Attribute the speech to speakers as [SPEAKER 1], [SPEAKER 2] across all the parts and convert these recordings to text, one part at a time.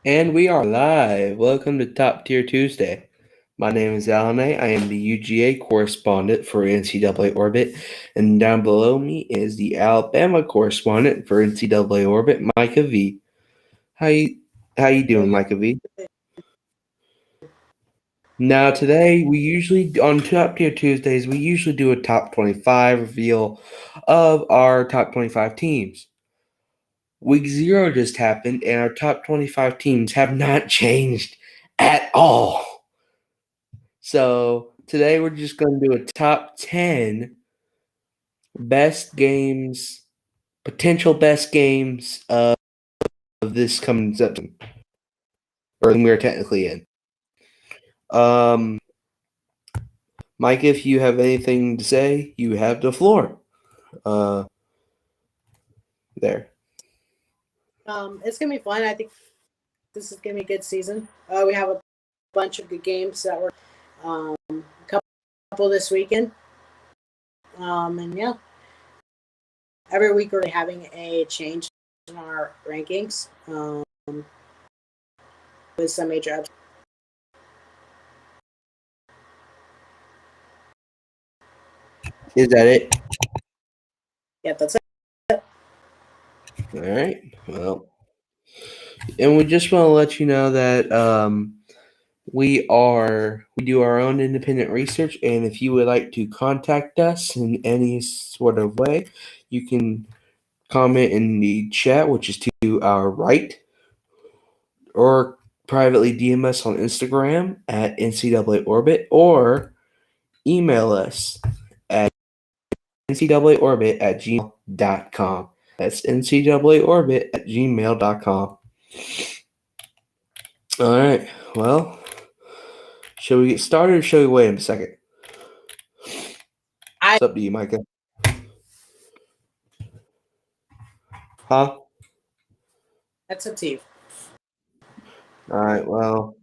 [SPEAKER 1] And we are live. Welcome to Top Tier Tuesday. My name is Alan A. I am the UGA correspondent for NCAA Orbit, and down below me is the Alabama correspondent for NCAA Orbit, Micah V. How you how you doing, Micah V? Now today we usually on Top Tier Tuesdays we usually do a top 25 reveal of our top 25 teams. Week 0 just happened, and our top 25 teams have not changed at all. So today we're just going to do a top 10 best games, potential best games of this coming season, or we're technically in. Um, Mike, if you have anything to say, you have the floor. Uh, there.
[SPEAKER 2] It's gonna be fun. I think this is gonna be a good season. We have a bunch of good games that were a couple this weekend. And yeah, every week we're having a change in our rankings with some major ups.
[SPEAKER 1] Is that it?
[SPEAKER 2] Yeah, that's it.
[SPEAKER 1] All right. Well, and we just want to let you know that we do our own independent research, and if you would like to contact us in any sort of way, you can comment in the chat, which is to our right, or privately DM us on Instagram at NCAA Orbit, or email us at ncaaorbit@gmail.com. That's ncaaorbit@gmail.com. All right. Well, shall we get started, or shall we wait a second? It's up to you, Micah. Huh?
[SPEAKER 2] That's up to you.
[SPEAKER 1] All right. Well,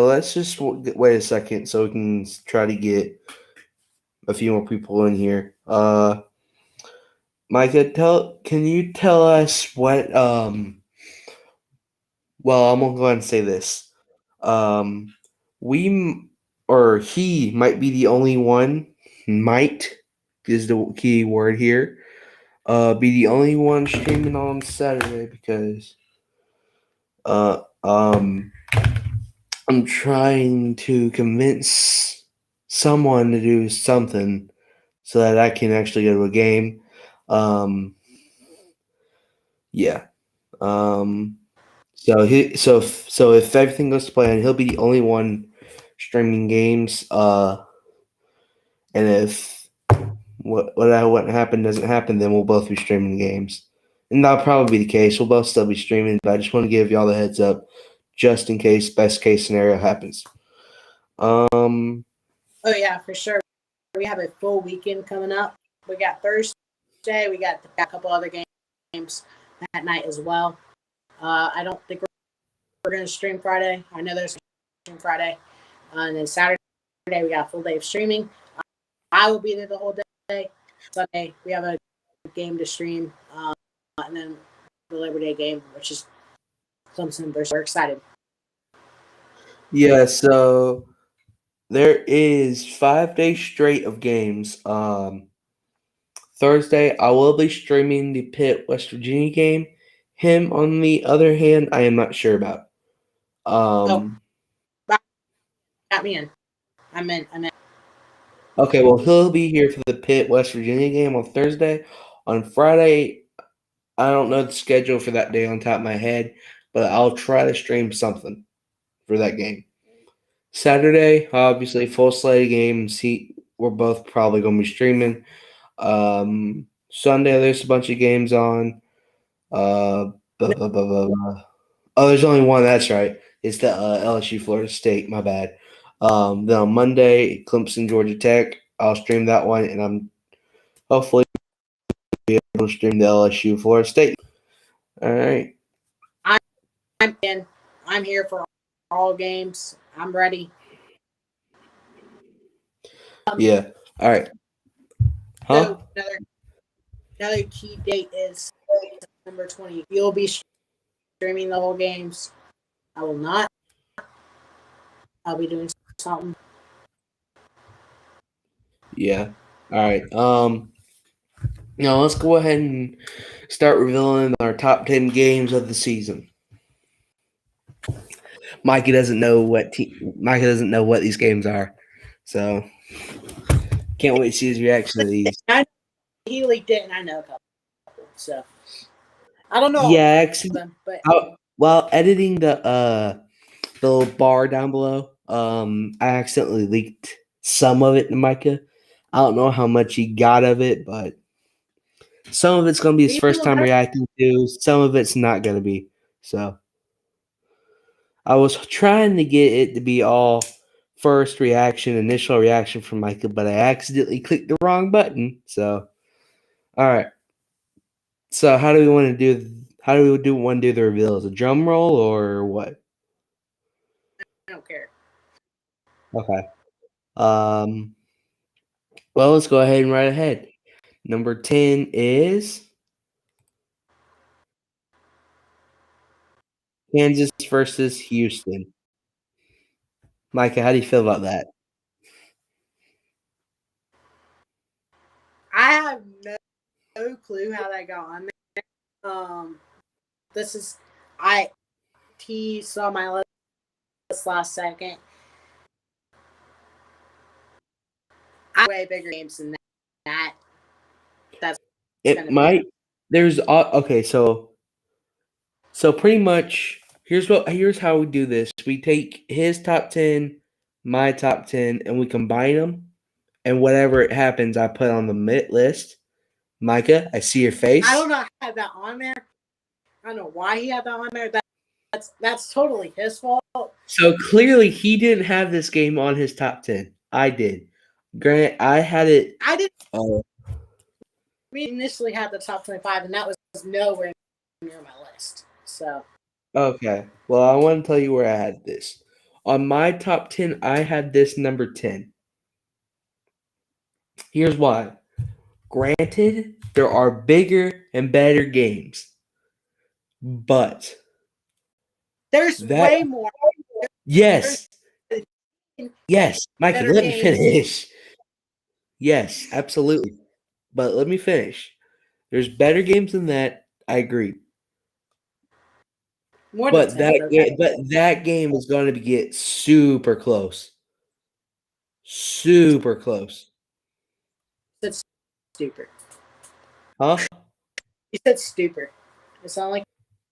[SPEAKER 1] let's just wait a second so we can try to get a few more people in here. Micah, can you tell us what? Well, I'm gonna go ahead and say this. We or he might be the only one. Might is the key word here. Be the only one streaming on Saturday because uh um I'm trying to convince someone to do something so that I can actually go to a game. Yeah. Um, so if everything goes to plan, he'll be the only one streaming games. And if what happened doesn't happen, then we'll both be streaming games, and that'll probably be the case. We'll both still be streaming, but I just want to give y'all the heads up, just in case best case scenario happens.
[SPEAKER 2] Oh yeah, for sure. We have a full weekend coming up. We got Thursday. We got a couple other games that night as well. I don't think we're going to stream Friday. I know there's a stream Friday. And then Saturday, we got a full day of streaming. I will be there the whole day. Sunday, we have a game to stream. And then the Labor Day game, which is Clemson versus. We're excited.
[SPEAKER 1] Yeah, so there is 5 days straight of games. Thursday, I will be streaming the Pitt West Virginia game. Him, on the other hand, I am not sure about.
[SPEAKER 2] Got me in. I'm in.
[SPEAKER 1] Okay, well, he'll be here for the Pitt West Virginia game on Thursday. On Friday, I don't know the schedule for that day on top of my head, but I'll try to stream something for that game. Saturday, obviously, full slate game. See, we're both probably going to be streaming. Sunday, there's a bunch of games on. Oh, there's only one. That's right. It's the LSU Florida State. My bad. Then on Monday, Clemson Georgia Tech. I'll stream that one, and I'm hopefully be able to stream the LSU Florida State. All right.
[SPEAKER 2] I'm in. I'm here for all games. I'm ready.
[SPEAKER 1] Yeah. All right. Huh?
[SPEAKER 2] So another key date is September 20th. You'll be streaming the whole games. I will not. I'll be doing something.
[SPEAKER 1] Yeah. All right. Now let's go ahead and start revealing our top 10 games of the season. Micah doesn't know what these games are, so can't wait to see his reaction to these.
[SPEAKER 2] He leaked it, and I know a couple. So I don't know.
[SPEAKER 1] Yeah, actually,
[SPEAKER 2] them, but
[SPEAKER 1] while editing the little bar down below, I accidentally leaked some of it to Micah. I don't know how much he got of it, but some of it's going to be his first time reacting to. Some of it's not going to be. So I was trying to get it to be all first reaction, initial reaction from Micah, but I accidentally clicked the wrong button. So, all right. So how do we want to do? How do we want to do the reveals? A drum roll or what?
[SPEAKER 2] I don't care.
[SPEAKER 1] Okay. Well, let's go ahead and right ahead. Number 10 is Kansas versus Houston. Micah, how do you feel about that?
[SPEAKER 2] I have no clue how that got on there. This is he saw my list last second. I way bigger games than that. That's
[SPEAKER 1] it might. There's okay. So pretty much here's how we do this. We take his top 10, my top 10, and we combine them. And whatever it happens, I put on the mid list. Micah, I see your face.
[SPEAKER 2] I don't know how I had that on there. I don't know why he had that on there. That's totally his fault.
[SPEAKER 1] So clearly he didn't have this game on his top 10. I did. Grant, I had it.
[SPEAKER 2] I didn't. We initially had the top 25, and that was nowhere near my list. So.
[SPEAKER 1] Okay. Well, I want to tell you where I had this. On my top 10, I had this number 10. Here's why. Granted, there are bigger and better games, but
[SPEAKER 2] there's way more.
[SPEAKER 1] Yes. Yes, Micah, let me finish. Yes, absolutely. But let me finish. There's better games than that. I agree. But that game is going to get super close. Super close.
[SPEAKER 2] That's stupid.
[SPEAKER 1] Huh?
[SPEAKER 2] He said stupid. It sounded like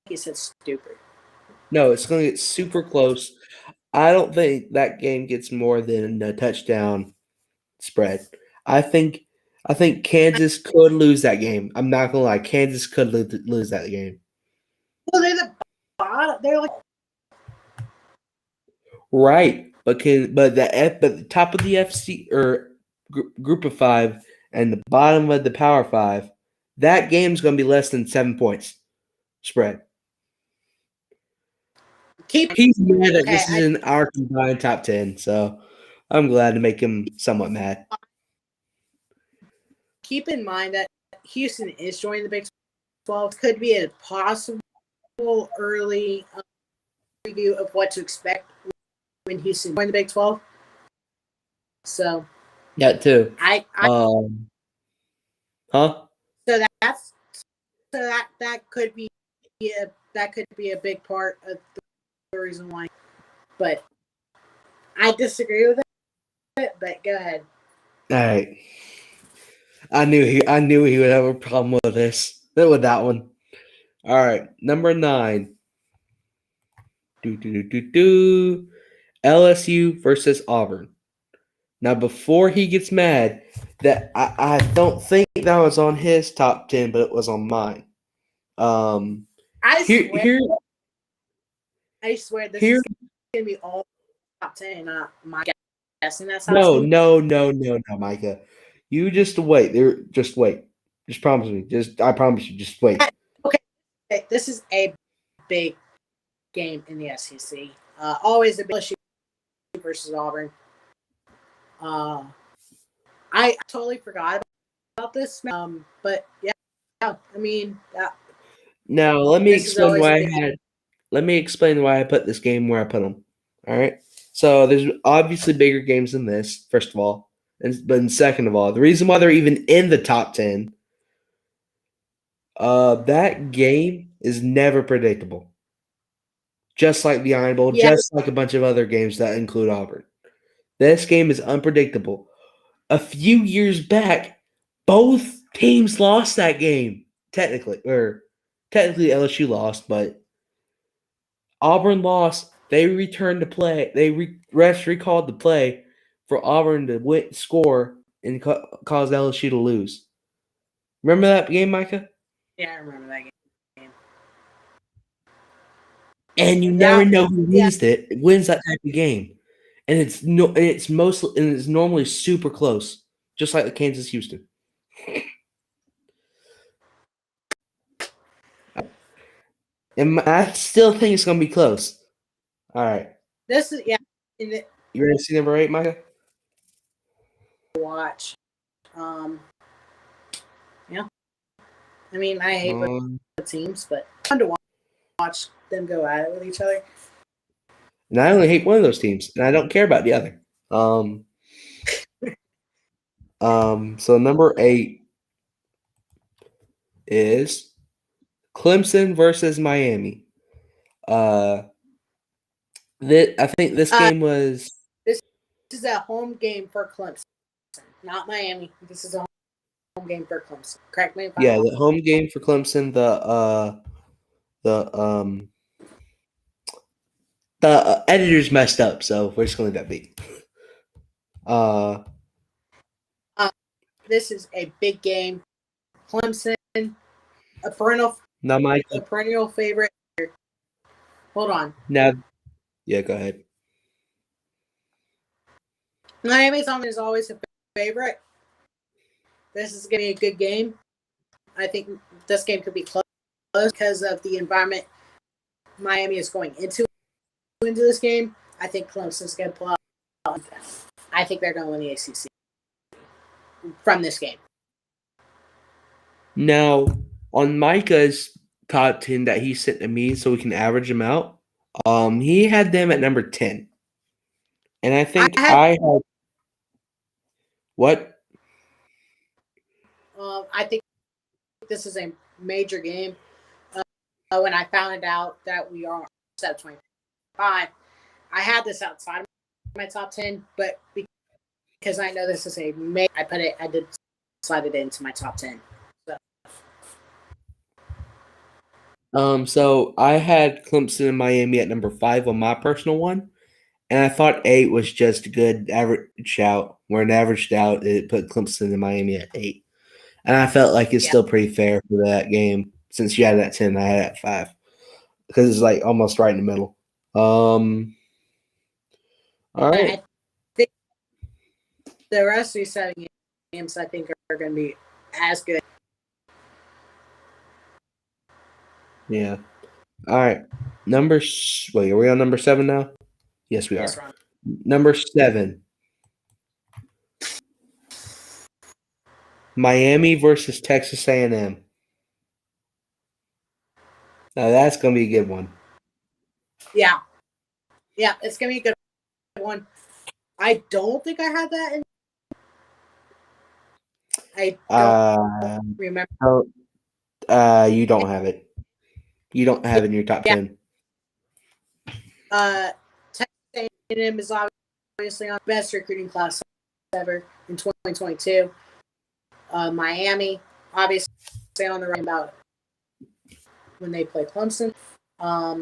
[SPEAKER 2] he said stupid.
[SPEAKER 1] No, it's going to get super close. I don't think that game gets more than a touchdown spread. I think Kansas could lose that game. I'm not gonna lie, Kansas could lose that game.
[SPEAKER 2] Well, they're the bottom. They're like
[SPEAKER 1] right, but the top of the FC or group of 5 and the bottom of the Power 5, that game's gonna be less than 7 points spread. He's mad that this is in our combined top 10, so I'm glad to make him somewhat mad.
[SPEAKER 2] Keep in mind that Houston is joining the Big 12. Could be a possible early preview of what to expect when Houston joins the Big 12. So
[SPEAKER 1] that too.
[SPEAKER 2] So that could be a big part of the reason why. But I disagree with it. But go ahead.
[SPEAKER 1] All right. I knew he would have a problem with that one. All right, number 9. LSU versus Auburn. Now, before he gets mad, that I don't think that was on his top 10, but it was on mine.
[SPEAKER 2] I swear this is gonna be all top 10. My guessing that's
[SPEAKER 1] no, Micah. You just wait. Just wait. Just promise me. I promise you. Just wait.
[SPEAKER 2] Okay. This is a big game in the SEC. Always a LSU versus Auburn. I totally forgot about this. But yeah, I mean,
[SPEAKER 1] Now let me
[SPEAKER 2] This is
[SPEAKER 1] explain
[SPEAKER 2] always
[SPEAKER 1] why
[SPEAKER 2] a
[SPEAKER 1] I
[SPEAKER 2] big game.
[SPEAKER 1] had. Let me explain why I put this game where I put them. All right. So there's obviously bigger games than this. First of all, but second of all, the reason why they're even in the top 10. That game is never predictable. Just like the Iron Bowl,
[SPEAKER 2] Yeah.
[SPEAKER 1] just like a bunch of other games that include Auburn. This game is unpredictable. A few years back, both teams lost that game. Technically LSU lost, but Auburn lost. They returned to play. Refs recalled the play for Auburn to score and cause LSU to lose. Remember that game, Micah?
[SPEAKER 2] Yeah, I remember that game.
[SPEAKER 1] And you never know who wins that type of game. And it's normally super close, just like the Kansas Houston. And I still think it's gonna be close. All right.
[SPEAKER 2] This is
[SPEAKER 1] You ready to see number 8, Micah?
[SPEAKER 2] Watch. Yeah. I mean, I hate the teams, but it's fun to watch them go at it with each other.
[SPEAKER 1] And I only hate one of those teams, and I don't care about the other. So number 8 is Clemson versus Miami. I think this game was.
[SPEAKER 2] This is a home game for Clemson, not Miami. This is a home game for Clemson. Correct me if I'm wrong.
[SPEAKER 1] The home game for Clemson. The editors messed up, so we're just gonna let that be.
[SPEAKER 2] This is a big game. Clemson, a perennial favorite. Hold on.
[SPEAKER 1] Now, yeah, go ahead.
[SPEAKER 2] Miami's is always a favorite. This is going to be a good game. I think this game could be close because of the environment Miami is going into this game. I think Clemson's going to pull out. I think they're going to win the ACC from this game.
[SPEAKER 1] Now, on Micah's top 10 that he sent to me so we can average them out, he had them at number 10. And I think I had what?
[SPEAKER 2] I think this is a major game. When I found out that we are set 25, I had this outside of my top 10, but because I know this is I did slide it into my top 10.
[SPEAKER 1] So I had Clemson and Miami at number 5 on my personal one, and I thought 8 was just a good average out. Where it averaged out, it put Clemson and Miami at 8, and I felt like it's still pretty fair for that game since you had it at 10, I had it at 5 because it's like almost right in the middle. All right.
[SPEAKER 2] I think the rest of these 7 games, I think, are going to be as good.
[SPEAKER 1] Yeah. All right. Wait, are we on number 7 now? Yes, we are.
[SPEAKER 2] Ron.
[SPEAKER 1] Number 7. Miami versus Texas A&M. Now that's going to be a good one.
[SPEAKER 2] Yeah. Yeah, it's going to be a good one. I don't think I had that in. I don't remember.
[SPEAKER 1] You don't have it. You don't have it in your top 10.
[SPEAKER 2] Texas A&M is obviously on the best recruiting class ever in 2022. Miami, obviously on the right about when they play Clemson. Yeah,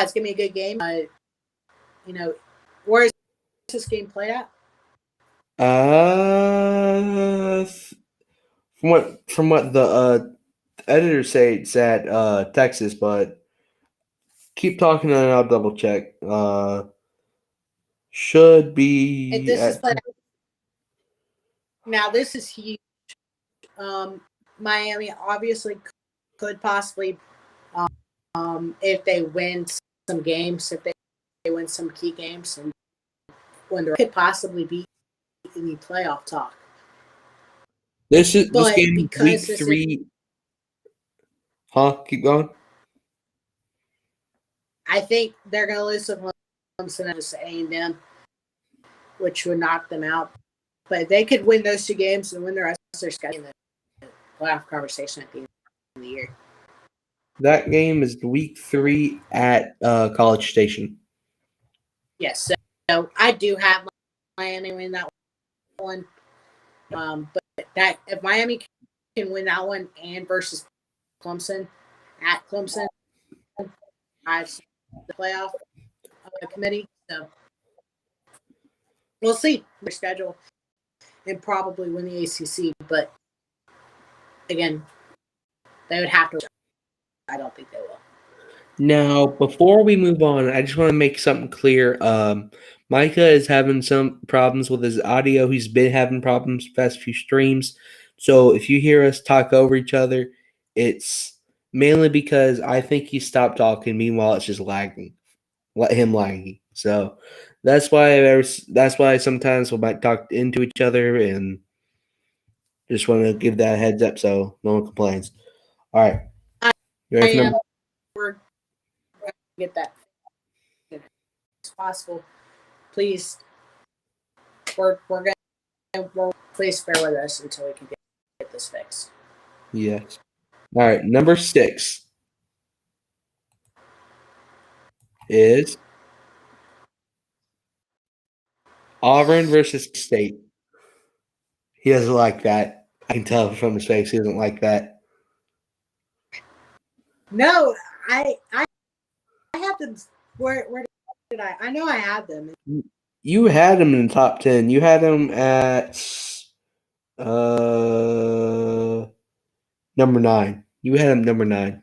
[SPEAKER 2] it's gonna be a good game. Where is this game played at?
[SPEAKER 1] From what the editors say, it's at Texas, but keep talking and I'll double check. Should be.
[SPEAKER 2] Now this is huge. Miami obviously could possibly, if they win some games, if they win some key games, and when they could possibly be in the playoff talk.
[SPEAKER 1] This game week 3. Huh? Keep going.
[SPEAKER 2] I think they're going to lose to Clemson and A&M, which would knock them out. But they could win those 2 games and win the rest of their schedule in the playoff conversation at the end of the year.
[SPEAKER 1] That game is week 3 at College Station.
[SPEAKER 2] Yes, so I do have Miami win that one. But that if Miami can win that one and versus Clemson at Clemson, I see the playoff committee. So we'll see their schedule and probably win the ACC. But again, they would have to. I don't think they will.
[SPEAKER 1] Now, before we move on, I just want to make something clear. Micah is having some problems with his audio. He's been having problems the past few streams. So if you hear us talk over each other, it's mainly because I think he stopped talking. Meanwhile, it's just lagging, lagging. So that's why sometimes we might talk into each other, and just want to give that heads up so no one complains. All right,
[SPEAKER 2] you ready for number? We're going to get that as possible. Please, we're going to please bear with us until we can get this fixed.
[SPEAKER 1] Yes. All right, number 6 is Auburn versus State. He doesn't like that. I can tell from his face he doesn't like that.
[SPEAKER 2] No, I have them. Where did I? I know I had them.
[SPEAKER 1] You had him in the top 10. You had him at number 9. You had him number 9.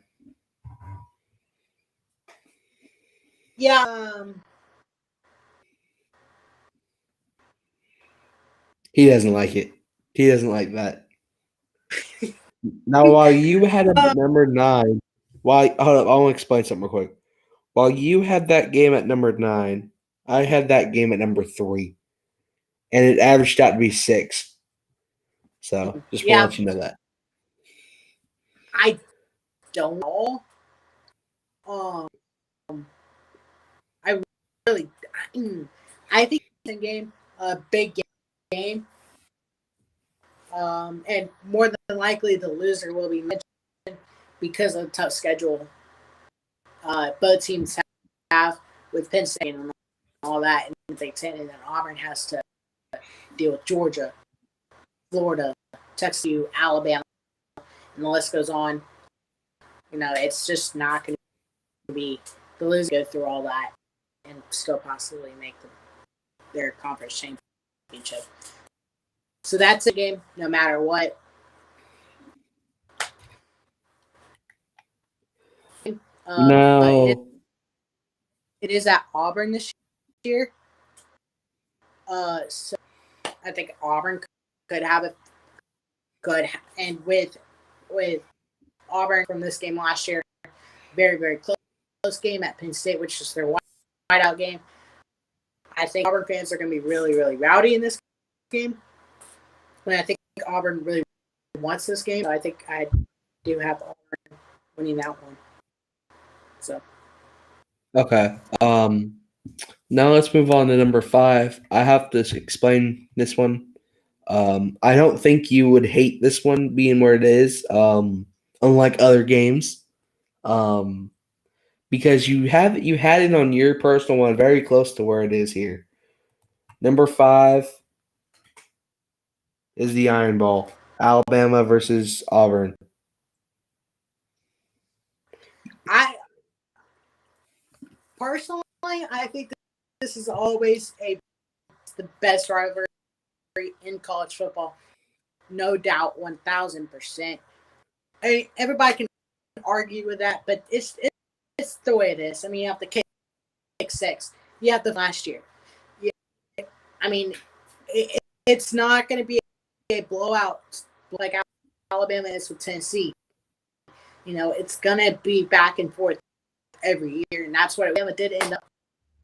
[SPEAKER 2] Yeah.
[SPEAKER 1] He doesn't like it. He doesn't like that. Now, while you had him at number 9, hold up, I want to explain something real quick. While you had that game at number 9, I had that game at number 3, and it averaged out to be 6. So just want to let you know that.
[SPEAKER 2] I don't know. I really, I think it's a big game. And more than likely the loser will be mentioned because of the tough schedule both teams have with Penn State and all that in the Big Ten, and then Auburn has to deal with Georgia, Florida, Texas, Alabama, and the list goes on. You know, it's just not going to be the loser go through all that and still possibly make their conference championship. So that's a game, no matter what.
[SPEAKER 1] No.
[SPEAKER 2] It is at Auburn this year. So I think Auburn could have a good, and with Auburn from this game last year, very, very close game at Penn State, which is their whiteout game. I think Auburn fans are going to be really, really rowdy in this game. And I think Auburn really wants this game. So I think I do have Auburn winning that one. So.
[SPEAKER 1] Okay. Now let's move on to number 5. I have to explain this one. I don't think you would hate this one being where it is, unlike other games. Because you had it on your personal one very close to where it is here. Number 5 is the Iron Bowl. Alabama versus Auburn.
[SPEAKER 2] Personally, I think this is always the best rivalry in college football. No doubt, 1,000%. I mean, everybody can argue with that, but it's the way it is. I mean, you have to kick 6. You have the last year. Yeah, I mean, it's not going to be a blowout like Alabama is with Tennessee. You know, it's going to be back and forth every year, and that's what Alabama did end up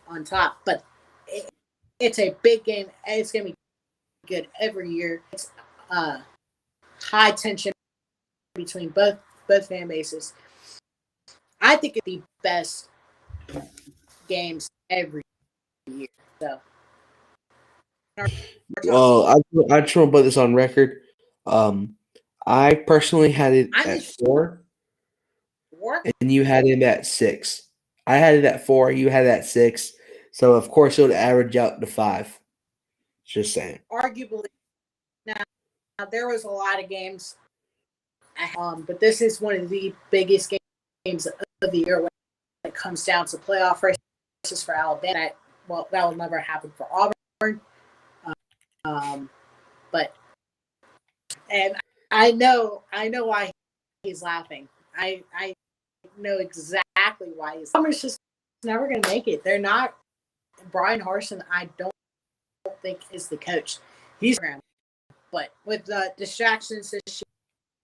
[SPEAKER 2] on top. But it's a big game. It's going to be good every year. It's high tension between both fan bases. I think it's the best games every year. So,
[SPEAKER 1] Well, I just want to put this on record. I personally had it at 4, and you had it at 6. I had it at 4. You had it at 6. So of course it would average out to 5. Just saying.
[SPEAKER 2] Arguably, now there was a lot of games, but this is one of the biggest games of the year when it comes down to playoff races for Alabama. Well, that will never happen for Auburn. But and I know why he's laughing. I know exactly why he's. Auburn's just never going to make it. They're not. Brian Harsin, I don't think is the coach. He's around, but with the distractions this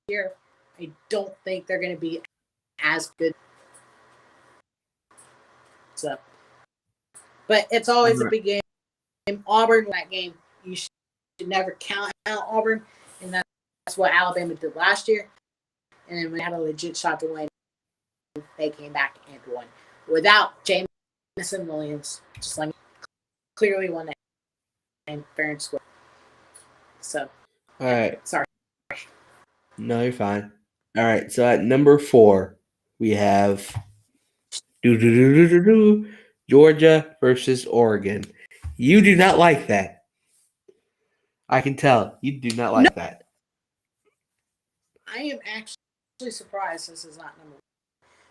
[SPEAKER 2] year, I don't think they're going to be as good. So, but it's always a big game. Auburn, that game, you should never count out Auburn, and that's what Alabama did last year. And then we had a legit shot to win. They came back and won without Jameson Williams. Just like clearly won that and fair and square. So,
[SPEAKER 1] all right.
[SPEAKER 2] Sorry.
[SPEAKER 1] No, you're fine. All right. So at number 4, we have Georgia versus Oregon. You do not like that. I can tell you do not like that.
[SPEAKER 2] I am actually surprised this is not number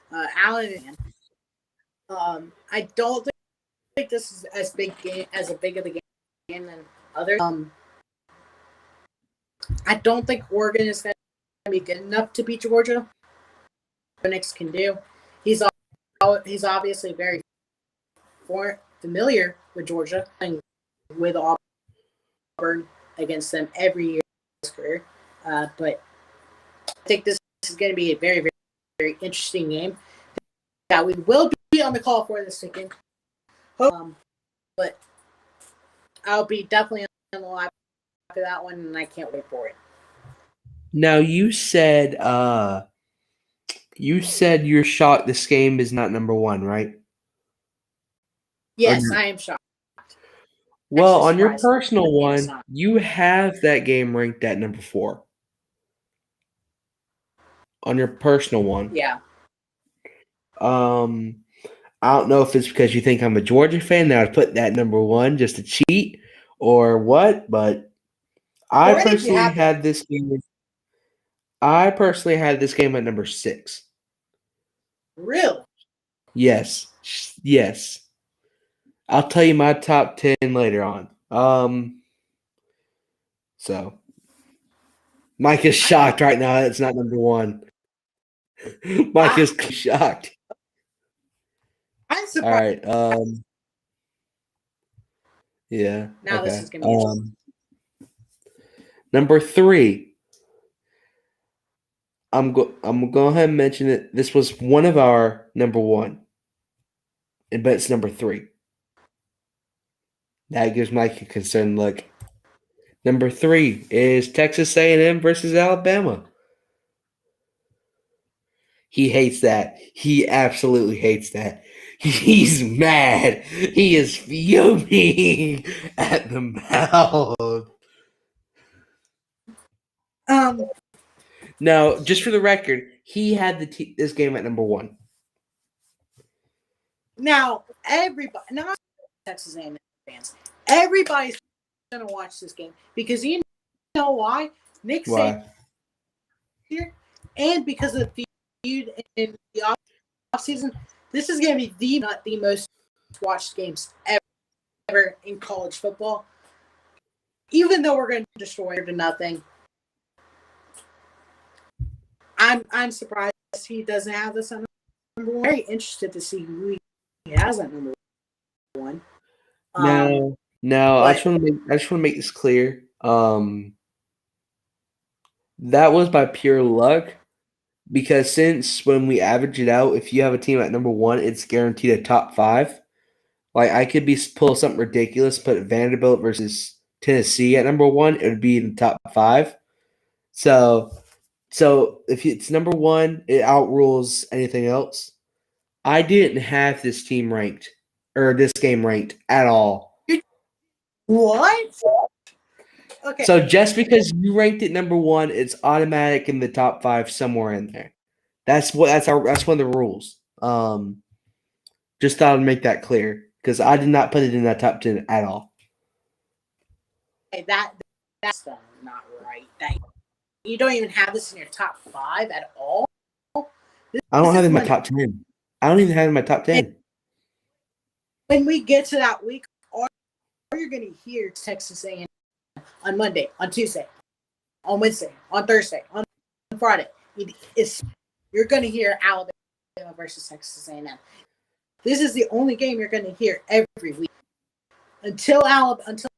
[SPEAKER 2] 1. Allen, I don't think this is as big of a game than others. I don't think Oregon is going to be good enough to beat Georgia. Penix can do. He's obviously very familiar with Georgia and with Auburn against them every year in his career. But I think this is going to be a very, very, very interesting game that we will be on the call for this weekend. But I'll be definitely on the live after that one, and I can't wait for it.
[SPEAKER 1] Now you said you're shocked this game is not number 1, right?
[SPEAKER 2] Yes, I am shocked.
[SPEAKER 1] Well, on your personal one, you have that game ranked at number 4. On your personal one.
[SPEAKER 2] Yeah.
[SPEAKER 1] I don't know if it's because you think I'm a Georgia fan that I'd put that number 1 just to cheat or what, but I personally had this game. I personally had this game at number 6.
[SPEAKER 2] Really?
[SPEAKER 1] Yes. I'll tell you my top 10 later on. So Mike is shocked right now. It's not number 1. Mike is shocked.
[SPEAKER 2] I'm surprised.
[SPEAKER 1] All right. Yeah.
[SPEAKER 2] Now okay. This is gonna be
[SPEAKER 1] number 3. I'm going to go ahead and mention it. This was one of our number 1, but it's number 3. That gives Mike a concerned look. Number 3 is Texas A&M versus Alabama. He hates that. He absolutely hates that. He's mad. He is fuming at the mouth. Now, just for the record, he had this game at number 1.
[SPEAKER 2] Now, everybody, not Texas A&M fans, everybody's going to watch this game because you know why? Nick Saban here, and because of the feud in the offseason, this is going to be not the most watched games ever in college football. Even though we're going to destroy it to nothing, I'm surprised he doesn't have this on number 1. I'm very interested to see who he has at number 1.
[SPEAKER 1] No, I just want to make this clear. That was by pure luck, because since when we average it out, if you have a team at number 1, it's guaranteed a top 5. Like I could pull something ridiculous, put Vanderbilt versus Tennessee at number 1, it would be in the top 5. So if it's number 1, it outrules anything else. I didn't have this team ranked or this game ranked at all.
[SPEAKER 2] What? Okay.
[SPEAKER 1] So just because you ranked it number 1, it's automatic in the top 5 somewhere in there. That's one of the rules. Just thought I'd make that clear because I did not put it in that top 10 at all.
[SPEAKER 2] Okay, that's not right. That you don't even have this in your top 5 at all.
[SPEAKER 1] I don't have it in my top 10. I don't even have it in my top 10.
[SPEAKER 2] When we get to that week, all you're going to hear is Texas A&M on Monday, on Tuesday, on Wednesday, on Thursday, on Friday. You're going to hear Alabama versus Texas A&M. This is the only game you're going to hear every week until that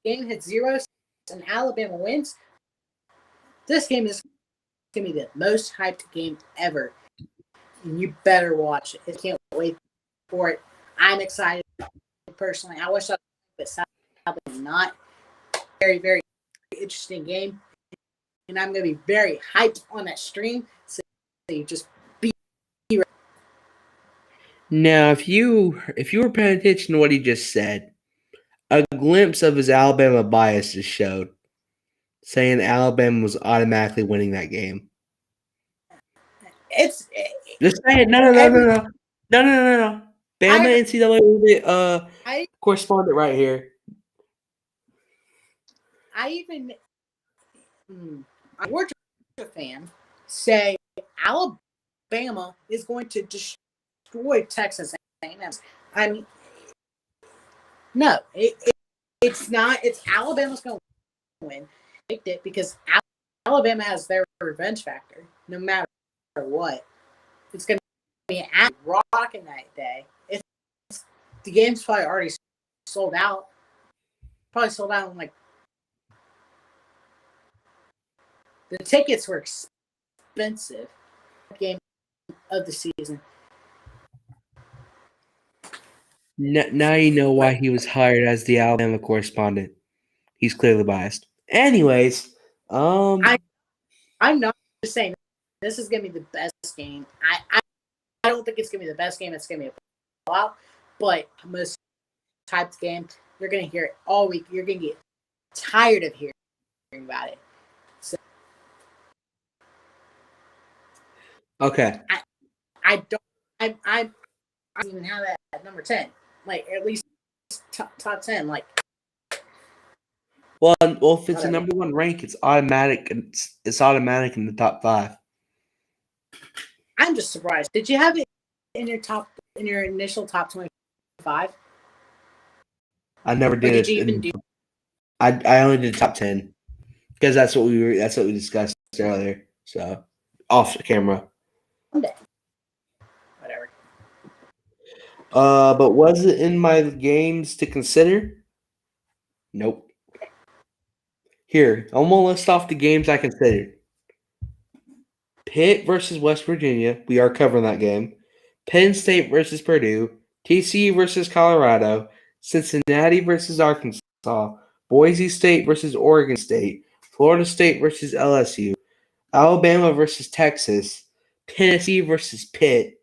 [SPEAKER 2] game hits 0 and Alabama wins. This game is going to be the most hyped game ever, and you better watch it. I can't wait for it. I'm excited personally. I wish I could, but sadly not. Very, very interesting game, and I'm going to be very hyped on that stream. So you just be ready.
[SPEAKER 1] Now, if you were paying attention to what he just said, a glimpse of his Alabama bias is showed, saying Alabama was automatically winning that game.
[SPEAKER 2] Just
[SPEAKER 1] say it. No. Bama NCAA correspondent right here.
[SPEAKER 2] I'm a Georgia fan, say Alabama is going to destroy Texas A&M. I mean, no, it's not. It's Alabama's going to win. It because Alabama has their revenge factor, no matter what. It's going to be rocking that day. The game's probably already sold out. Probably sold out in the tickets were expensive. Game of the season.
[SPEAKER 1] Now you know why he was hired as the Alabama correspondent. He's clearly biased. Anyways,
[SPEAKER 2] I'm not just saying this is gonna be the best game. I don't think it's gonna be the best game. It's gonna be a blowout, but most typed game. You're gonna hear it all week. You're gonna get tired of hearing about it. So,
[SPEAKER 1] okay.
[SPEAKER 2] I don't even have that at number 10. Like at least top 10. Like.
[SPEAKER 1] Well, if it's a number 1 rank, it's automatic. It's automatic in the top 5.
[SPEAKER 2] I'm just surprised. Did you have it in your initial top 25?
[SPEAKER 1] I never did.
[SPEAKER 2] Did you even do?
[SPEAKER 1] I only did top 10 because that's what we discussed earlier. So off the camera.
[SPEAKER 2] Whatever.
[SPEAKER 1] But was it in my games to consider? Nope. Here, I'm gonna list off the games I considered. Pitt versus West Virginia. We are covering that game. Penn State versus Purdue. TCU versus Colorado. Cincinnati versus Arkansas. Boise State versus Oregon State. Florida State versus LSU. Alabama versus Texas. Tennessee versus Pitt.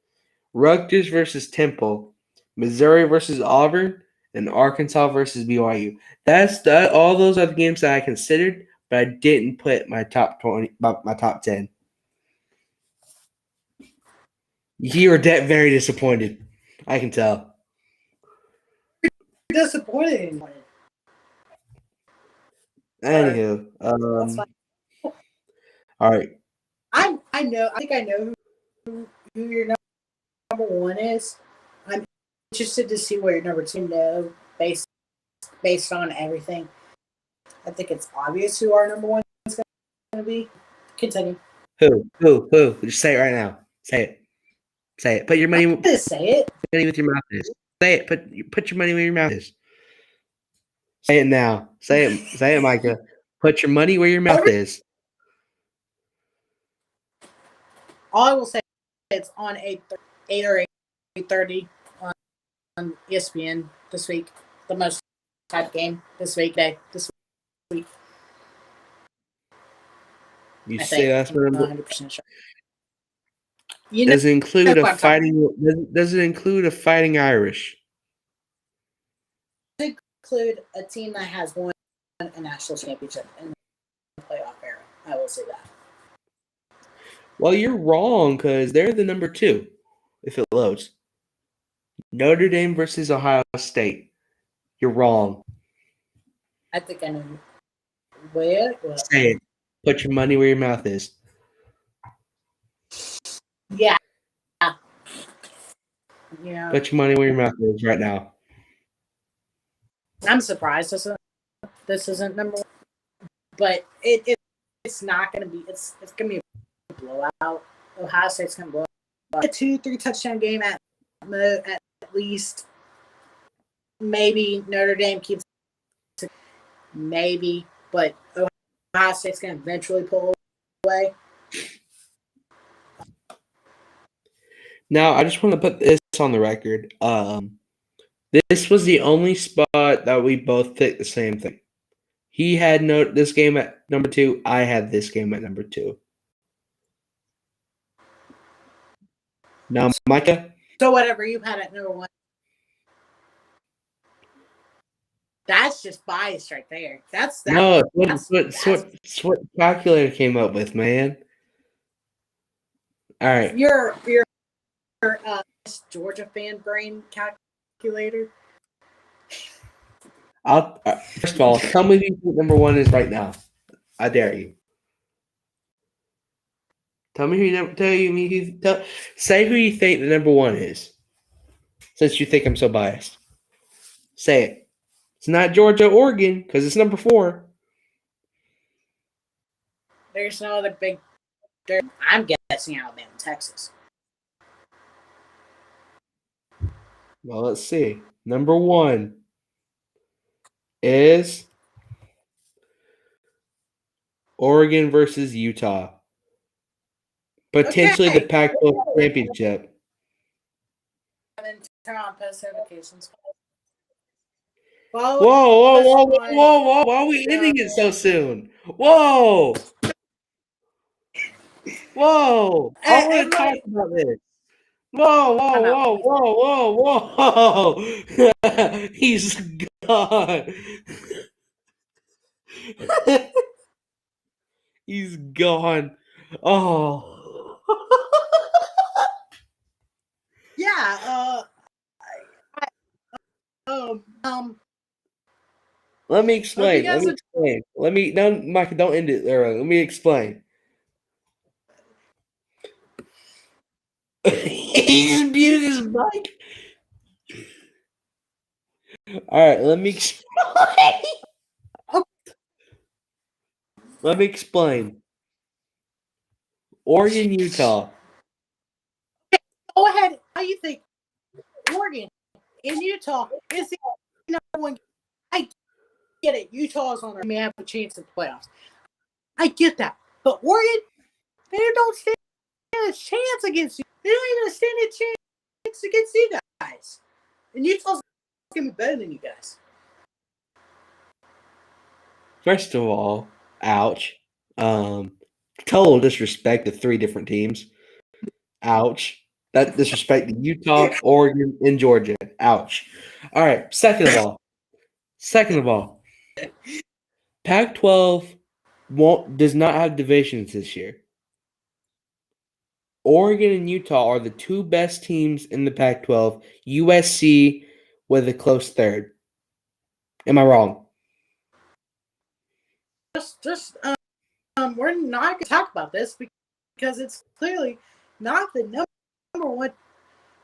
[SPEAKER 1] Rutgers versus Temple. Missouri versus Auburn. And Arkansas versus BYU. All those are the games that I considered, but I didn't put my top 20, my top 10. You are very disappointed. I can tell.
[SPEAKER 2] You're disappointed.
[SPEAKER 1] Anywho, all right.
[SPEAKER 2] I think I know who your number 1 is. I'm interested to see what your number 2 know based on everything. I think it's obvious who our number 1 is going to be. Continue.
[SPEAKER 1] Who? Just say it right now. Say it. Say it. Put your money.
[SPEAKER 2] Just say it.
[SPEAKER 1] Money with your mouth is. Say it. Put your money where your mouth is. Say it now. Say it. Say it, Micah. Put your money where your mouth is.
[SPEAKER 2] All I will say it's on 8 or 8:30 on ESPN this week. The most type game this week.
[SPEAKER 1] You say that's what I'm
[SPEAKER 2] 100% sure.
[SPEAKER 1] Does it include
[SPEAKER 2] know
[SPEAKER 1] a
[SPEAKER 2] what I'm talking
[SPEAKER 1] fighting? Does it include a fighting Irish?
[SPEAKER 2] include a team that has won a national championship in the playoff era. I will say that.
[SPEAKER 1] Well, you're wrong because they're the number 2. If it loads, Notre Dame versus Ohio State. You're wrong.
[SPEAKER 2] I think I know where.
[SPEAKER 1] Say it. Put your money where your mouth is.
[SPEAKER 2] Yeah. Yeah.
[SPEAKER 1] Put your money where your mouth is right now.
[SPEAKER 2] I'm surprised this isn't number 1, but it's not going to be. It's going to be a blowout. Ohio State's going to blow out. A 2-3 touchdown game at least. Maybe Notre Dame keeps it. Maybe, but Ohio State's going to eventually pull away.
[SPEAKER 1] Now, I just want to put this on the record. This was the only spot that we both picked the same thing. He had this game at number 2. I had this game at number 2. Now, Micah.
[SPEAKER 2] So whatever you had at number 1. That's just bias right there. That's
[SPEAKER 1] what calculator came up with, man. All right.
[SPEAKER 2] Your Georgia fan brain calculator.
[SPEAKER 1] First of all, tell me who number 1 is right now. I dare you. Tell me say who you think the number 1 is. Since you think I'm so biased, say it. It's not Georgia, Oregon, because it's number 4.
[SPEAKER 2] There's no other big. I'm guessing Alabama, Texas.
[SPEAKER 1] Well, let's see. Number 1 is Oregon versus Utah. Potentially the Pac-12 championship.
[SPEAKER 2] And then turn on post notifications.
[SPEAKER 1] Whoa! Why are we ending it so soon? Whoa! I want to talk about this. Whoa! He's gone. He's gone. Oh.
[SPEAKER 2] Yeah.
[SPEAKER 1] Let me explain. Mike, don't end it there. Let me explain. He just muted his mic. All right, let me explain. Let me explain. Oregon, Utah.
[SPEAKER 2] Go ahead. How do you think Oregon and Utah is the number 1? I get it. Utah's on there. May have a chance at the playoffs. I get that. But Oregon, they don't stand a chance against you. They don't even stand a chance against you guys. And Utah's going to be better than you guys.
[SPEAKER 1] First of all, ouch. Total disrespect to 3 different teams. Ouch. That disrespect to Utah, Oregon, and Georgia. Ouch. All right. Second of all, Pac-12 does not have divisions this year. Oregon and Utah are the 2 best teams in the Pac-12. USC with a close third. Am I wrong?
[SPEAKER 2] We're not going to talk about this because it's clearly not the number 1.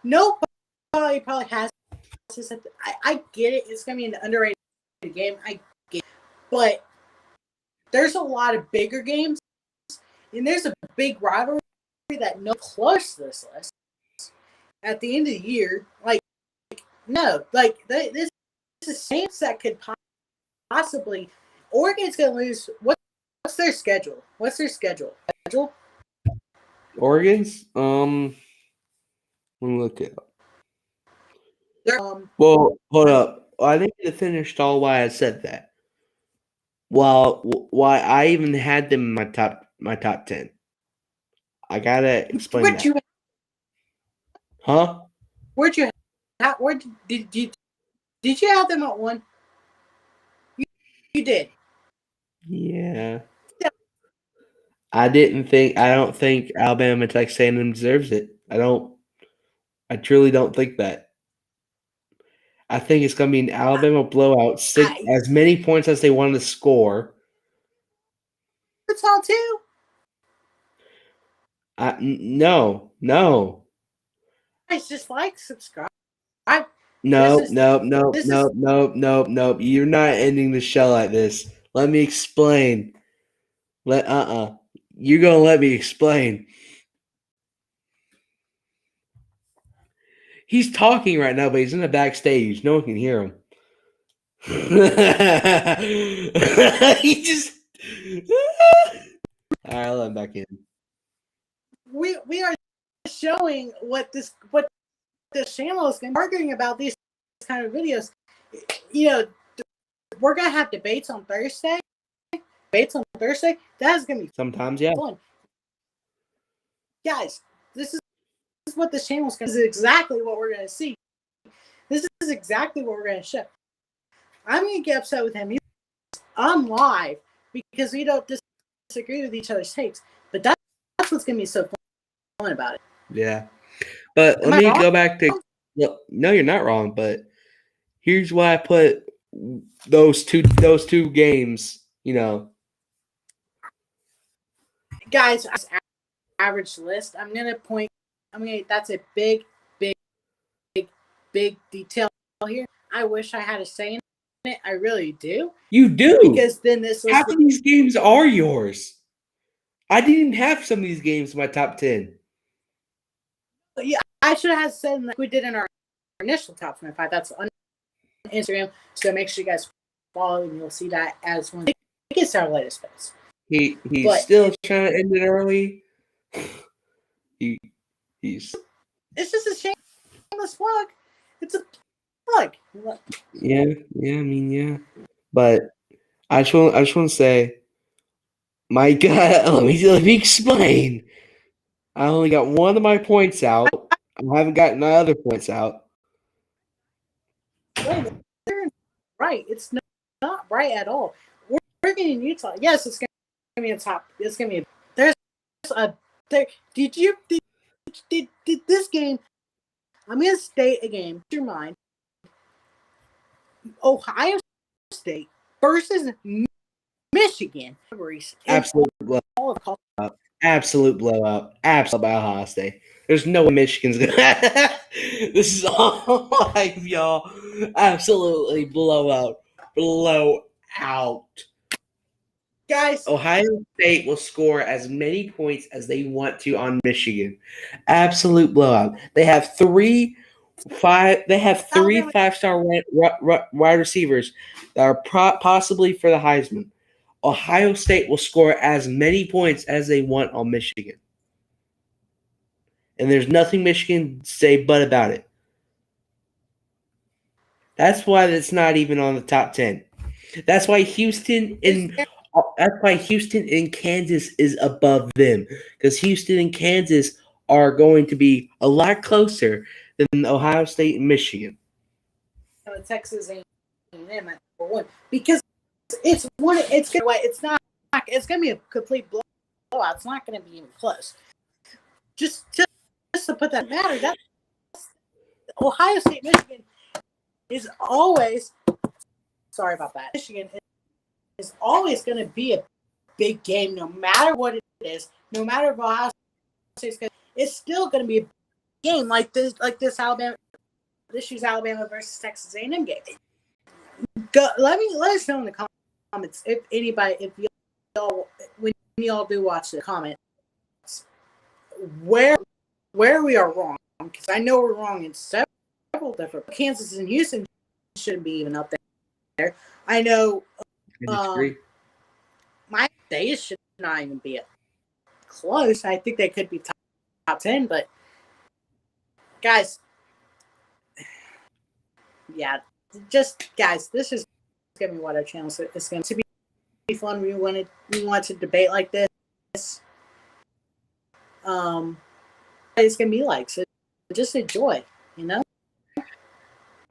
[SPEAKER 2] Nobody probably has this. I get it. It's going to be an underrated game. I get it. But there's a lot of bigger games, and there's a big rivalry that no close to this list. At the end of the year, this is a chance that could possibly Oregon's going to lose. What's their schedule?
[SPEAKER 1] Oregon's? Let me look it up. Well, hold up. I need to finish all why I said that. Why I even had them in my top 10. I gotta explain that. Huh?
[SPEAKER 2] Where'd you did you have them at 1? You did.
[SPEAKER 1] Yeah. I don't think Alabama and Texas A&M deserves it. I truly don't think that. I think it's going to be an Alabama blowout, as many points as they want to score.
[SPEAKER 2] It's all too.
[SPEAKER 1] No.
[SPEAKER 2] Guys, just like, subscribe.
[SPEAKER 1] No. You're not ending the show like this. Let me explain. You're gonna let me explain. He's talking right now, but he's in the backstage. No one can hear him. He just. All right, I'll let him back in.
[SPEAKER 2] We are showing what this channel is arguing about these kind of videos. You know, we're gonna have debates on Thursday. That's gonna be
[SPEAKER 1] sometimes, yeah.
[SPEAKER 2] fun. Guys, this is what this channel is going to. This is exactly what we're going to see. This is exactly what we're going to show. I'm going to get upset with him. I'm live because we don't disagree with each other's takes. But that's what's going to be so fun about it.
[SPEAKER 1] Yeah. But let me go back to. Well, no, you're not wrong. But here's why I put those two games. You know,
[SPEAKER 2] guys, average list. I'm gonna point. That's a big detail here. I wish I had a say in it. I really do.
[SPEAKER 1] You do,
[SPEAKER 2] because then this was
[SPEAKER 1] half of these games are yours. I didn't have some of these games in my top 10.
[SPEAKER 2] Yeah, I should have said like we did in our initial top 25. That's on Instagram. So make sure you guys follow, and you'll see that as when it gets our latest post.
[SPEAKER 1] He's still trying to end it early. He's.
[SPEAKER 2] It's just a shameless plug. It's a plug.
[SPEAKER 1] Yeah. I mean, yeah. But I just want to say, my God, let me explain. I only got one of my points out. I haven't gotten my other points out.
[SPEAKER 2] Right. It's not right at all. We're working in Utah. Yes, it's going to be a top. It's going to be. There's a. There. Did this game? I'm going to state a game. Your mind. Ohio State versus Michigan.
[SPEAKER 1] Absolute blowout. Absolute blowout. Absolute Ohio State. There's no way Michigan's gonna. This is all live, y'all. Absolutely blowout. Blowout.
[SPEAKER 2] Guys,
[SPEAKER 1] Ohio State will score as many points as they want to on Michigan. Absolute blowout. They have three 5-star wide receivers that are possibly for the Heisman. Ohio State will score as many points as they want on Michigan. And there's nothing Michigan say but about it. That's why it's not even on the top 10. That's why Houston and Kansas is above them. Because Houston and Kansas are going to be a lot closer than Ohio State and Michigan.
[SPEAKER 2] Texas A&M at number 1 because it's one. It's gonna be a complete blowout. It's not gonna be even close. Just to put that matter, that Ohio State Michigan is always. Sorry about that. Michigan is always going to be a big game, no matter what it is. No matter if Ohio State's good, it's still going to be a game like this Alabama. This year's Alabama versus Texas A&M game. Let us know in the comments if when y'all do watch the comments, where we are wrong, because I know we're wrong in several different. Kansas and Houston shouldn't be even up there. I know. My days should not even be close. I think they could be top 10, but guys, yeah, just guys, this is gonna be what our channel is. It's going to be fun. We want to debate like this. It's gonna be like so. just enjoy,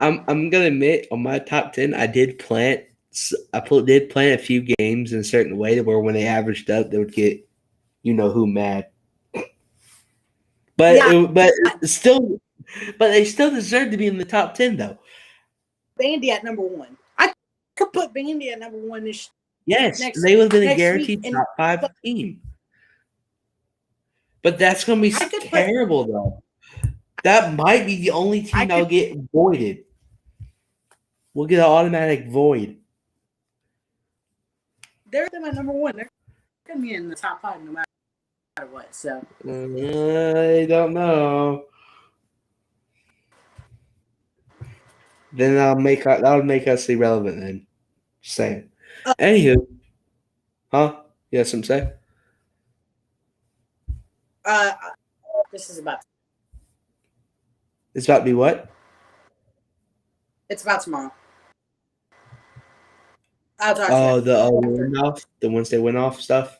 [SPEAKER 1] I'm gonna admit on my top 10, I did plant a few games in a certain way where when they averaged up, they would get who mad. But
[SPEAKER 2] Yeah.
[SPEAKER 1] but they still deserve to be in the top 10 though.
[SPEAKER 2] Vandy at number 1. I could put Vandy at number 1 this.
[SPEAKER 1] Yes, they would have been a guaranteed top 5 team. But that's going to be terrible, though. That might be the only team that will get voided. We'll get an automatic void.
[SPEAKER 2] They're my number 1. They're going to be in the top 5 no matter what. So
[SPEAKER 1] I don't know. Then that'll make us irrelevant. Then, just saying. Anywho, huh? You have something to say?
[SPEAKER 2] This is about.
[SPEAKER 1] It's about to be what?
[SPEAKER 2] It's about tomorrow. I'll talk
[SPEAKER 1] to you. The Wednesday win-off stuff.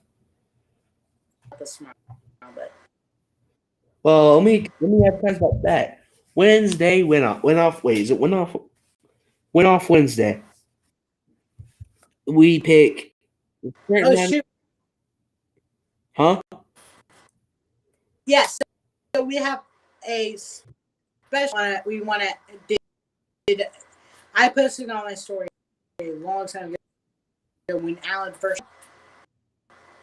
[SPEAKER 1] Well, let me advertise about that. Wednesday win-off. Wait, is it win-off? Win-off Wednesday. We pick.
[SPEAKER 2] Shoot.
[SPEAKER 1] Huh?
[SPEAKER 2] Yes. So we have a special. We want to. I posted on my story a long time ago when Alan first.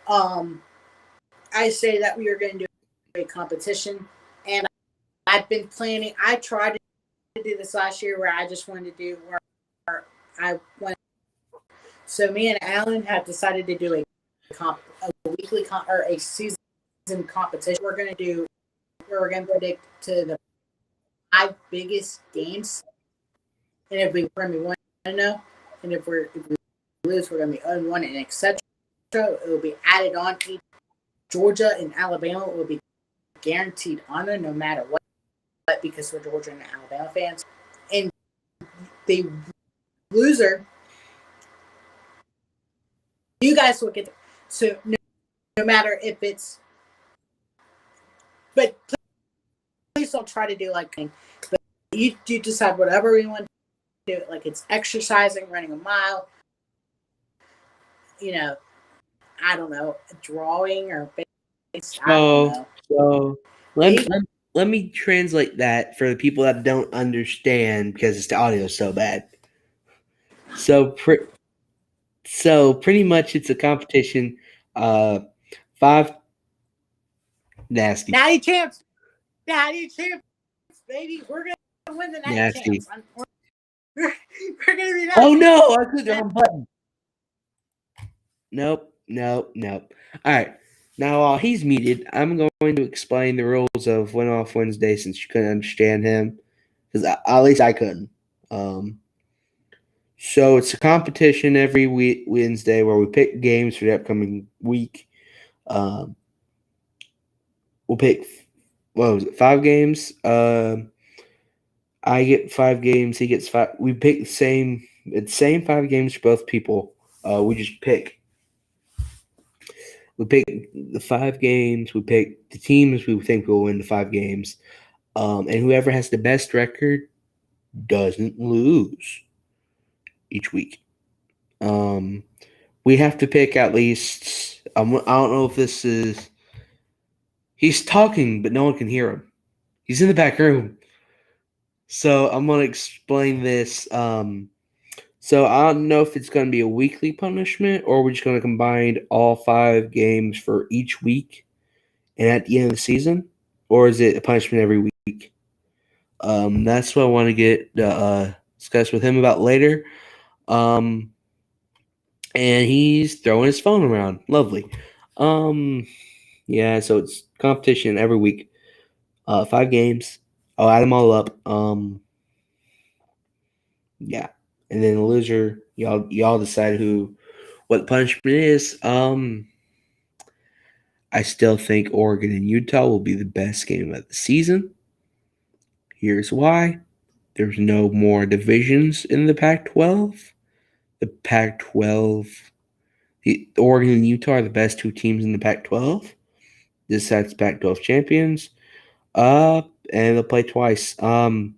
[SPEAKER 2] I say that we are going to do a competition, and I've been planning. I tried to do this last year where I just wanted to do where I went. So me and Alan have decided to do a weekly or a season competition. We're going to predict to the 5 biggest games, and if we're going to be 1-0, and if we lose, we're going to be 0-1, and etc. It will be added on. Georgia and Alabama will be guaranteed honor no matter what, because we're Georgia and Alabama fans. And the loser, you guys will get. So no matter if it's, but please don't try to do but you decide whatever you want to do. Like it's exercising, running a mile, I don't know, drawing or face. I don't know.
[SPEAKER 1] So let me translate that for the people that don't understand because the audio is so bad. So pretty much it's a competition. 5 nasty.
[SPEAKER 2] Natty champs, baby. We're gonna win the natty champs. We're gonna be nasty.
[SPEAKER 1] Oh no! I clicked the wrong button. Nope. All right. Now, while he's muted, I'm going to explain the rules of Win-Off Wednesday since you couldn't understand him, because at least I couldn't. So it's a competition every Wednesday where we pick games for the upcoming week. We'll pick 5 games. I get 5 games. He gets 5. We pick the same 5 games for both people. We just pick. We pick the 5 games. We pick the teams we think will win the 5 games. And whoever has the best record doesn't lose each week. We have to pick at least. I don't know if this is. He's talking, but no one can hear him. He's in the back room. So I'm going to explain this. So I don't know if it's going to be a weekly punishment or we're just going to combine all 5 games for each week and at the end of the season, or is it a punishment every week? That's what I want to get discuss with him about later. And he's throwing his phone around. Lovely. Yeah, so it's competition every week. 5 games. I'll add them all up. Yeah. And then the loser, y'all decide what the punishment is. I still think Oregon and Utah will be the best game of the season. Here's why. There's no more divisions in the Pac-12. The Pac-12, the Oregon and Utah are the best 2 teams in the Pac-12. This sets Pac-12 champions. and they'll play twice. Also,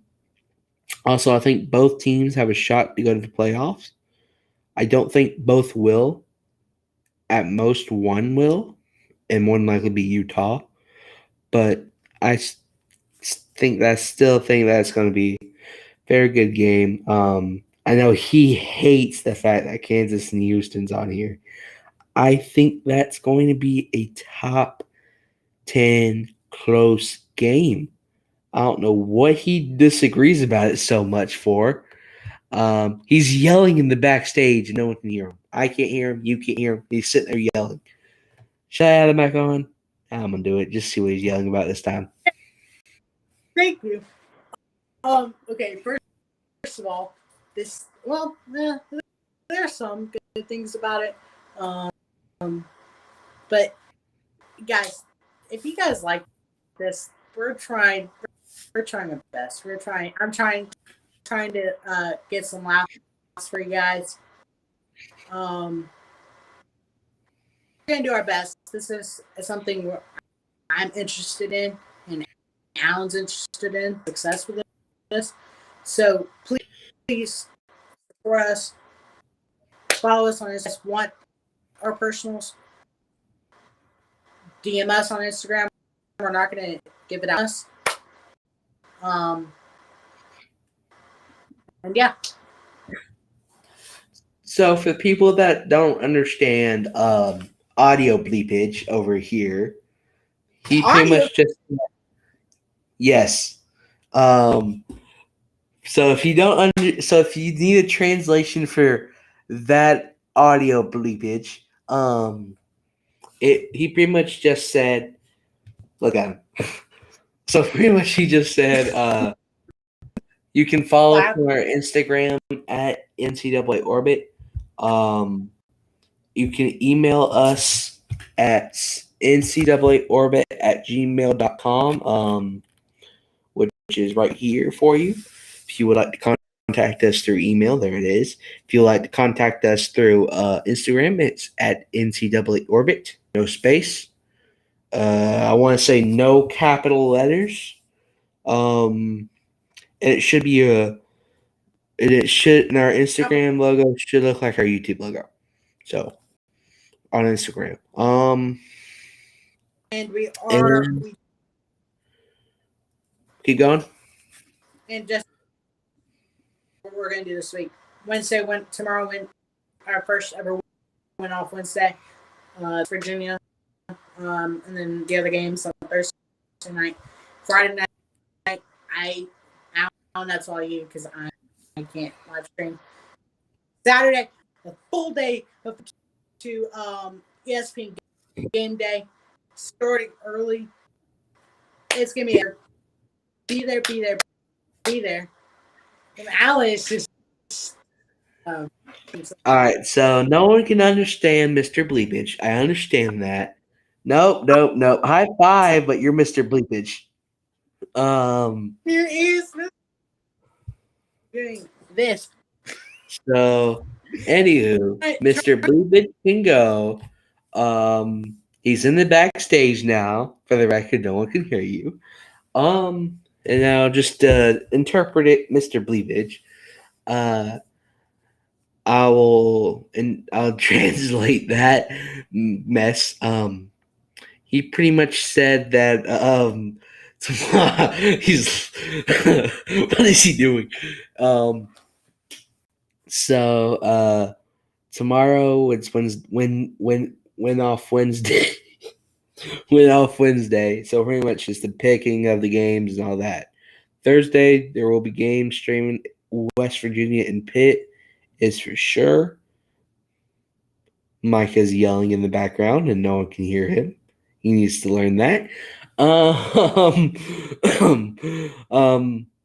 [SPEAKER 1] I think both teams have a shot to go to the playoffs. I don't think both will. At most, one will, and more than likely be Utah. But I think that's going to be a very good game. I know he hates the fact that Kansas and Houston's on here. I think that's going to be a top 10 close game. I don't know what he disagrees about it so much for. He's yelling in the backstage and no one can hear him. I can't hear him. You can't hear him. He's sitting there yelling. Should I add him back on? I'm going to do it. Just see what he's yelling about this time.
[SPEAKER 2] Thank you. Okay, first of all, there's some good things about it. But guys, if you guys like this, we're trying our best. I'm trying to get some laughs for you guys. We're gonna do our best. This is something I'm interested in, and Alan's interested in success with this. So please support us. Follow us on Instagram. Want our personals? DM us on Instagram. We're not going to give it out. And yeah.
[SPEAKER 1] So for people that don't understand audio bleepage over here, he pretty much just yes. So if you don't so if you need a translation for that audio bleepage, he pretty much just said, look at him. So pretty much he just said, you can follow from our Instagram at NCAA Orbit. You can email us at ncaaorbit@gmail.com, which is right here for you. If you would like to contact us through email, there it is. If you would like to contact us through Instagram, it's at NCAA Orbit, no space. I want to say no capital letters. And it should be and our Instagram logo should look like our YouTube logo. So on Instagram.
[SPEAKER 2] And we are
[SPEAKER 1] keep going.
[SPEAKER 2] And just what we're gonna do this week. Tomorrow our first ever went off Wednesday. Virginia. And then the other games on Thursday night. Friday night, that's all you because I can't live stream. Saturday, the full day to ESPN game day, starting early. It's gonna be there. And Alice is.
[SPEAKER 1] All right, so no one can understand Mr. Bleepage. I understand that. Nope. High five, but you're Mr. Bleepage.
[SPEAKER 2] Here is doing this.
[SPEAKER 1] So, anywho, Mr. Bleepage can go. He's in the backstage now. For the record, no one can hear you. And now just interpret it, Mr. Bleepage. I'll translate that mess. He pretty much said that he's what is he doing? So tomorrow it's when off Wednesday. Went off Wednesday, so pretty much just the picking of the games and all that. Thursday there will be games streaming. West Virginia and Pitt is for sure. Micah's yelling in the background and no one can hear him. He needs to learn that.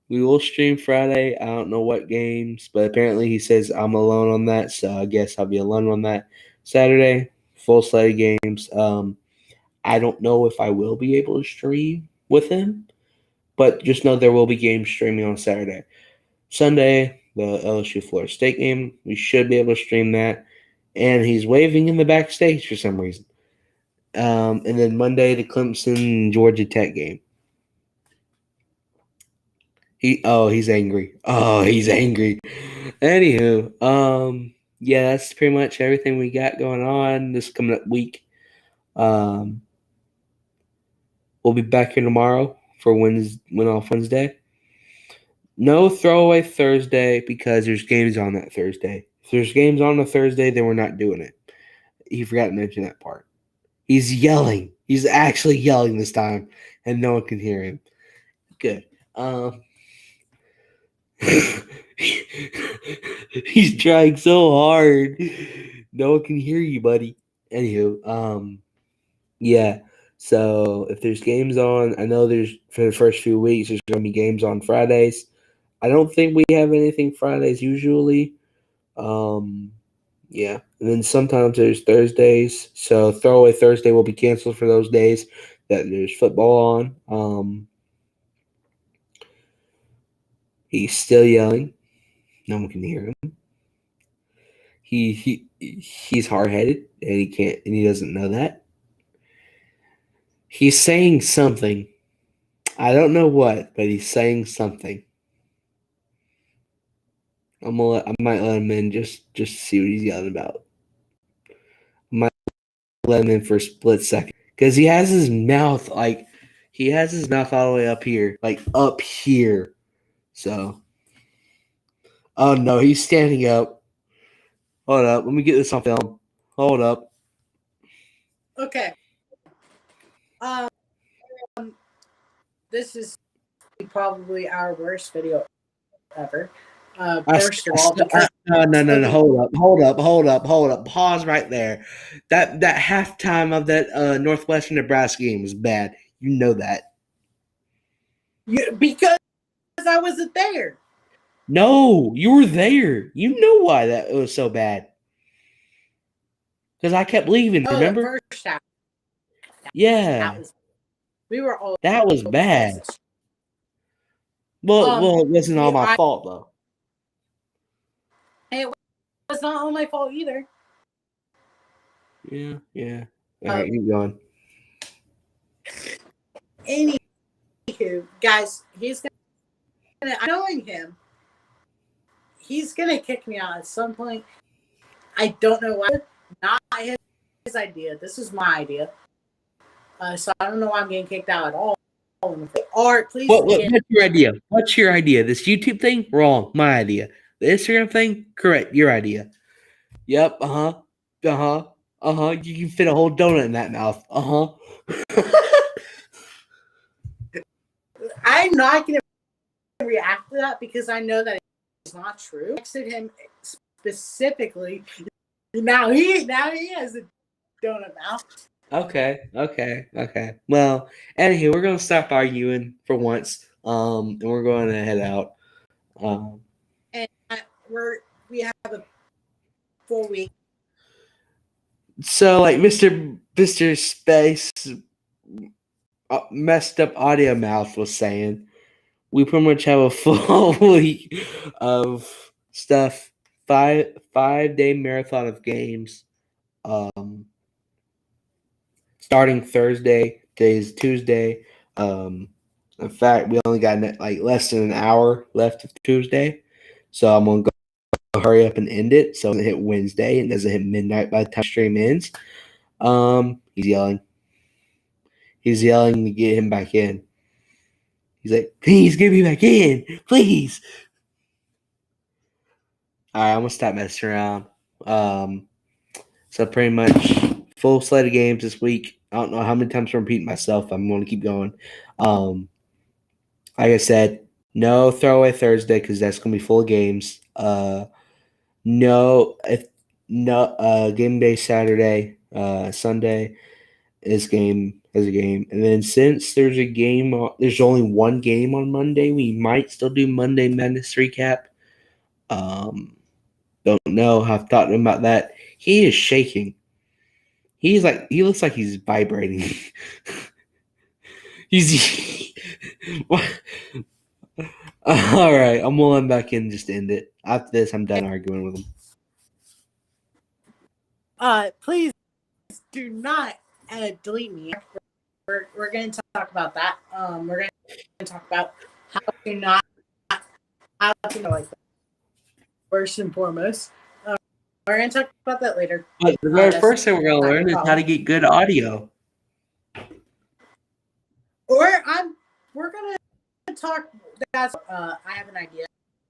[SPEAKER 1] We will stream Friday. I don't know what games, but apparently he says I'm alone on that, so I guess I'll be alone on that. Saturday, full slate of games. I don't know if I will be able to stream with him, but just know there will be games streaming on Saturday. Sunday, the LSU Florida State game, we should be able to stream that. And he's waving in the backstage for some reason. And then Monday, the Clemson Georgia Tech game. He's angry. Oh, he's angry. Anywho, yeah, that's pretty much everything we got going on this coming up week. We'll be back here tomorrow for Win Off Wednesday. No throwaway Thursday because there's games on that Thursday. If there's games on a Thursday, then we're not doing it. He forgot to mention that part. He's yelling. He's actually yelling this time, and no one can hear him. Good. He's trying so hard. No one can hear you, buddy. Anywho, yeah. So if there's games on, I know there's for the first few weeks there's gonna be games on Fridays. I don't think we have anything Fridays usually. Yeah. And then sometimes there's Thursdays. So throwaway Thursday will be canceled for those days that there's football on. He's still yelling. No one can hear him. He's hard headed and he doesn't know that. He's saying something. I don't know what, but he's saying something. I might let him in just to see what he's yelling about. I might let him in for a split second because he has his mouth all the way up here, like up here. So, oh no, he's standing up. Hold up, let me get this on film. Hold up.
[SPEAKER 2] Okay. This is probably our worst video ever. First of all, because
[SPEAKER 1] no. Hold up. Pause right there. That halftime of that Northwestern Nebraska game was bad. You know that.
[SPEAKER 2] Because I wasn't there.
[SPEAKER 1] No, you were there. You know why that it was so bad. Because I kept leaving. Remember?
[SPEAKER 2] The first half.
[SPEAKER 1] Yeah. That was bad. Well, it wasn't all my fault though.
[SPEAKER 2] It was not all my fault either.
[SPEAKER 1] Yeah. All right, keep going.
[SPEAKER 2] Anywho, guys, knowing him, he's gonna kick me out at some point. I don't know why. Not his idea. This is my idea. So I don't know why I'm getting kicked out at all. Or please.
[SPEAKER 1] What's your idea? What's your idea? This YouTube thing? Wrong. My idea. The Instagram thing? Correct. Your idea. Yep. You can fit a whole donut in that mouth.
[SPEAKER 2] I'm not going to react to that because I know that it's not true. I texted him specifically. Now he has a donut mouth.
[SPEAKER 1] Okay. Well, anywho, we're gonna stop arguing for once. And we're going to head out.
[SPEAKER 2] And we have a full week.
[SPEAKER 1] So, like Mr. Space messed up audio mouth was saying, we pretty much have a full week of stuff. 5-day marathon of games. Starting Thursday. Today is Tuesday. In fact, we only got like less than an hour left of Tuesday, so I'm gonna go hurry up and end it so it doesn't hit Wednesday and doesn't hit midnight by the time stream ends. He's yelling. He's yelling to get him back in. He's like, please get me back in, please. All right, I'm gonna stop messing around. So pretty much full slate of games this week. I don't know how many times I'm repeating myself. I'm going to keep going. Like I said, no throwaway Thursday because that's going to be full of games. No game day Saturday. Sunday is a game, and then since there's only one game on Monday, we might still do Monday Madness recap. Don't know. I've thought about that. He is shaking. He looks like he's vibrating. He's what? All right, I'm gonna let him back in and just end it. After this, I'm done arguing with him.
[SPEAKER 2] Please do not delete me. We're going to talk about that. We're going to talk about how to not like that. First and foremost. We're going to talk about that later.
[SPEAKER 1] But the very first thing we're going to learn is how to get good audio.
[SPEAKER 2] We're going to talk. Guys, I have an idea.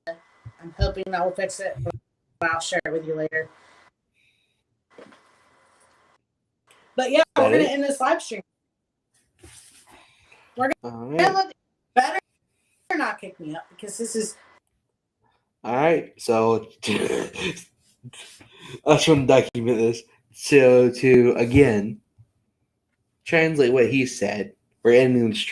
[SPEAKER 2] I'm hoping that will fix it. But I'll share it with you later. But yeah, we're going to end this live stream. We're going to let better not kick me up because this is.
[SPEAKER 1] All right, so let's document this. So to again translate what he said, we're ending the stream.